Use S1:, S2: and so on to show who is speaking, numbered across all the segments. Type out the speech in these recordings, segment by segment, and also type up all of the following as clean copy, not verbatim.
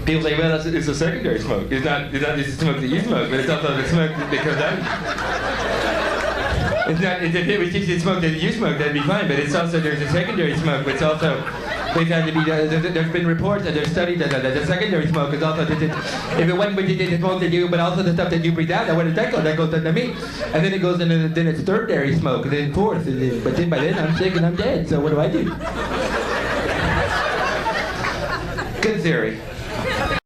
S1: People say, well, it's a secondary smoke. It's not just the smoke that you smoke, but it's also the smoke that comes out of you. It's not, if it was just the smoke that you smoke, that'd be fine, but it's also, there's a secondary smoke, but it's also, there's been reports and there's studies that the secondary smoke is also, if it wasn't the smoke that you, but also the stuff that you breathe out, what does that go? That goes into me. And then it goes into, then it's thirdary smoke, and then fourth, and then, but then by then I'm sick and I'm dead, so what do? Good theory.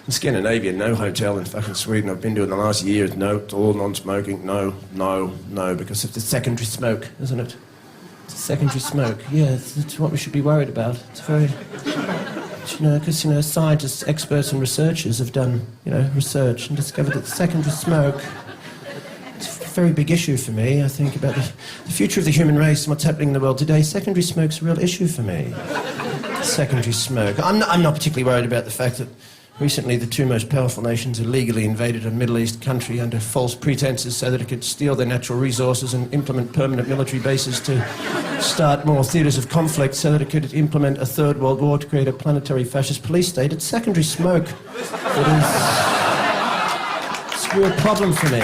S2: In Scandinavia, no hotel in fucking Sweden I've been to in the last year is no, it's all non-smoking, no, because it's a secondary smoke, isn't it? It's a secondary smoke, yeah, it's what we should be worried about. It's very, because, scientists, experts and researchers have done, research and discovered that secondary smoke, it's a very big issue for me, I think, about the future of the human race and what's happening in the world today. Secondary smoke's a real issue for me. Secondary smoke. I'm not particularly worried about the fact that recently the two most powerful nations illegally invaded a Middle East country under false pretenses so that it could steal their natural resources and implement permanent military bases to start more theatres of conflict so that it could implement a third world war to create a planetary fascist police state. It's secondary smoke that is, it's a real problem for me,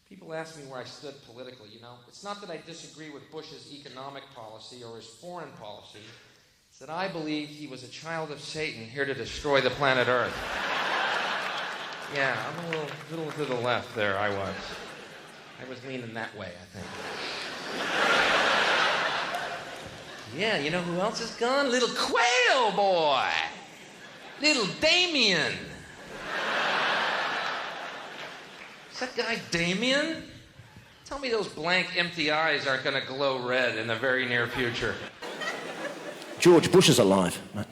S3: People ask me where I stood politically, It's not that I disagree with Bush's economic policy or his foreign policy. It's that I believed he was a child of Satan here to destroy the planet Earth. Yeah, I'm a little to the left there, I was. I was leaning that way, I think. Yeah, you know who else is gone? Little Quail Boy! Little Damien! Is that guy Damien? Tell me those blank, empty eyes aren't going to glow red in the very near future.
S2: George Bush is alive, mate.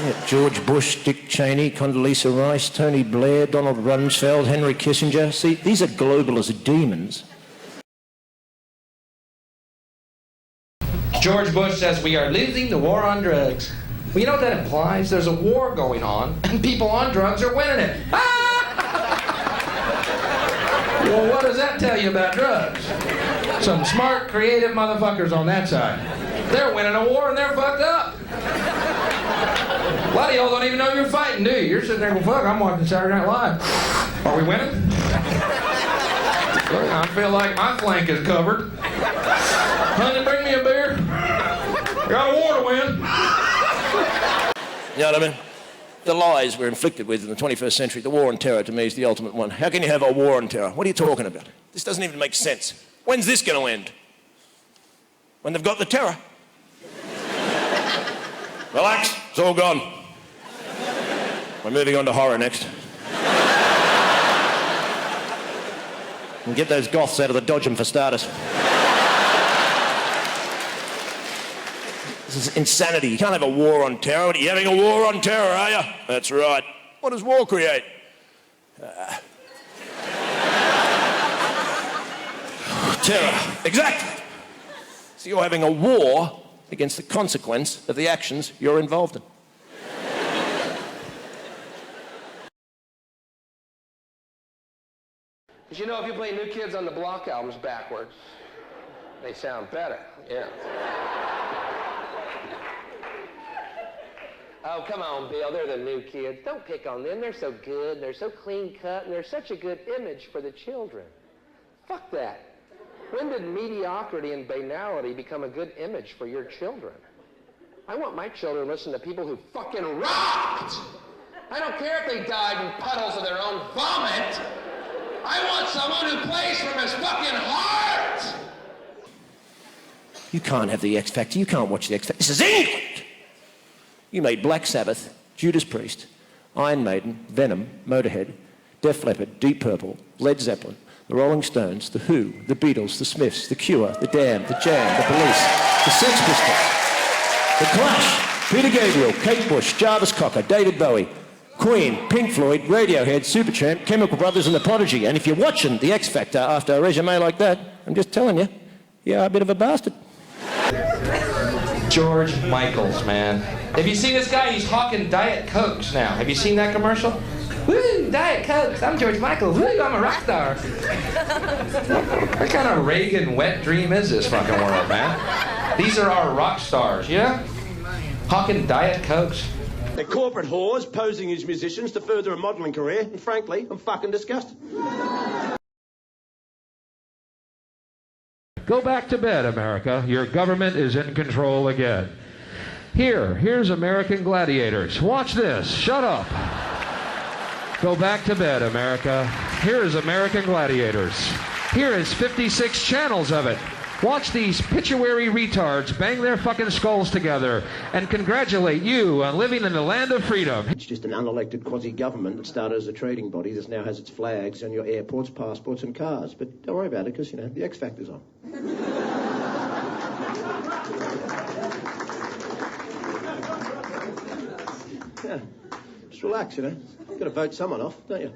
S2: Yeah, George Bush, Dick Cheney, Condoleezza Rice, Tony Blair, Donald Rumsfeld, Henry Kissinger. See, these are globalist demons.
S3: George Bush says we are losing the war on drugs. Well, you know what that implies? There's a war going on, and people on drugs are winning it. Well, what does that tell you about drugs? Some smart, creative motherfuckers on that side. They're winning a war, and they're fucked up. A lot of y'all don't even know you're fighting, do you? You're sitting there going, fuck, I'm watching Saturday Night Live. Are we winning? Look, I feel like my flank is covered. Honey, bring me a beer. I got a war to win.
S2: You know what I mean? The lies we're inflicted with in the 21st century, the war on terror to me is the ultimate one. How can you have a war on terror? What are you talking about? This doesn't even make sense. When's this going to end? When they've got the terror. Relax, it's all gone. We're moving on to horror next. And get those goths out of the dodgem for starters. This is insanity. You can't have a war on terror. What, are you having a war on terror, are you? That's right. What does war create? Terror. Exactly. So you're having a war against the consequence of the actions you're involved in.
S4: But you know, if you play New Kids on the Block albums backwards, they sound better, yeah. Oh, come on, Bill, they're the New Kids. Don't pick on them. They're so good, they're so clean-cut, and they're such a good image for the children. Fuck that. When did mediocrity and banality become a good image for your children? I want my children to listen to people who fucking rocked! I don't care if they died in puddles of their own vomit! I want someone who plays from his fucking heart!
S2: You can't have the X Factor. You can't watch the X Factor. This is England! You made Black Sabbath, Judas Priest, Iron Maiden, Venom, Motorhead, Def Leppard, Deep Purple, Led Zeppelin, the Rolling Stones, the Who, the Beatles, the Smiths, the Cure, the Damned, the Jam, the Police, the Sex Pistols, the Clash, Peter Gabriel, Kate Bush, Jarvis Cocker, David Bowie, Queen, Pink Floyd, Radiohead, Supertramp, Chemical Brothers and The Prodigy. And if you're watching the X Factor after a resume like that, I'm just telling you, you're a bit of a bastard.
S3: George Michaels, man. Have you seen this guy? He's hawking Diet Cokes now. Have you seen that commercial? Woo, Diet Cokes. I'm George Michael. Woo, I'm a rock star. What kind of Reagan wet dream is this fucking world, man? These are our rock stars, yeah? Hawking Diet Cokes.
S2: They're corporate whores posing as musicians to further a modelling career, and frankly, I'm fucking disgusted.
S5: Go back to bed, America. Your government is in control again. Here's American Gladiators. Watch this. Shut up. Go back to bed, America. Here's American Gladiators. Here is 56 channels of it. Watch these pituitary retards bang their fucking skulls together and congratulate you on living in the land of freedom.
S2: It's just an unelected quasi-government that started as a trading body that now has its flags on your airports, passports and cars. But don't worry about it because, you know, the X Factor's on. Yeah, just relax, you know. You've got to vote someone off, don't you?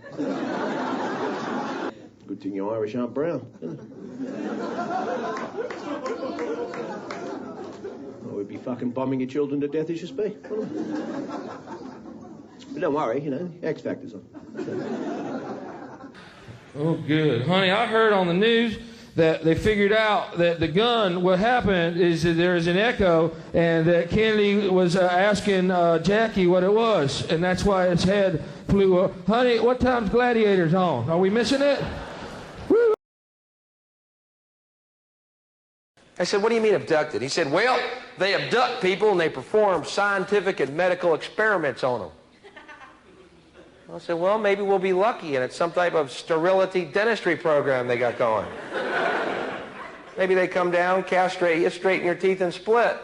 S2: Good thing you Irish aren't brown, isn't it? Well, we'd be fucking bombing your children to death as you speak. But don't worry, you know, X Factor's on.
S1: Oh, good. Honey, I heard on the news that they figured out that the gun, what happened is that there is an echo, and that Kennedy was asking Jackie what it was, and that's why his head flew up. Honey, what time's Gladiators on? Are we missing it? Woo.
S4: I said, what do you mean abducted? He said, well, they abduct people and they perform scientific and medical experiments on them. I said, well, maybe we'll be lucky and it's some type of sterility dentistry program they got going. Maybe they come down, castrate you, straighten your teeth and split.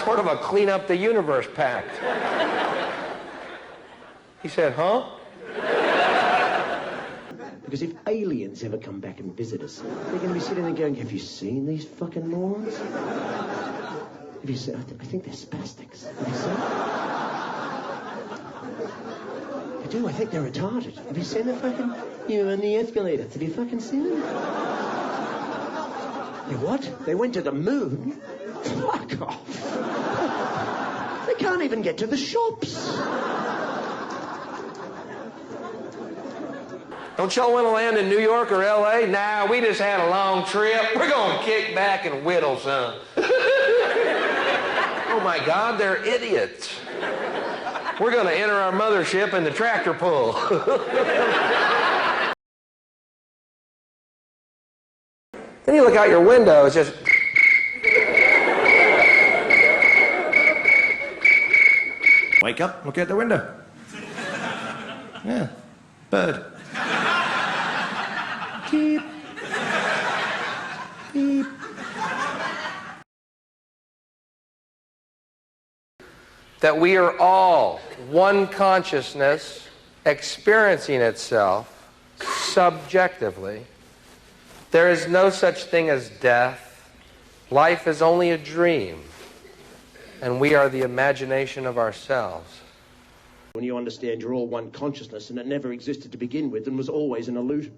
S4: Sort of a clean up the universe pact. He said, huh?
S2: Because if aliens ever come back and visit us, they're going to be sitting there going, have you seen these fucking morons? Have you seen? I think they're spastics. Have you seen? I do, I think they're retarded. Have you seen the fucking... You and the escalators, have you fucking seen them? They what? They went to the moon? Fuck off. They can't even get to the shops.
S4: Don't y'all want to land in New York or L.A.? Nah, we just had a long trip. We're going to kick back and whittle some. Oh, my God, they're idiots. We're going to enter our mothership in the tractor pull. Then you look out your window, it's just...
S2: Wake up, look out the window. Yeah, bird. Beep. Beep.
S4: That we are all one consciousness experiencing itself subjectively. There is no such thing as death. Life is only a dream, and we are the imagination of ourselves.
S2: When you understand you're all one consciousness and it never existed to begin with and was always an illusion.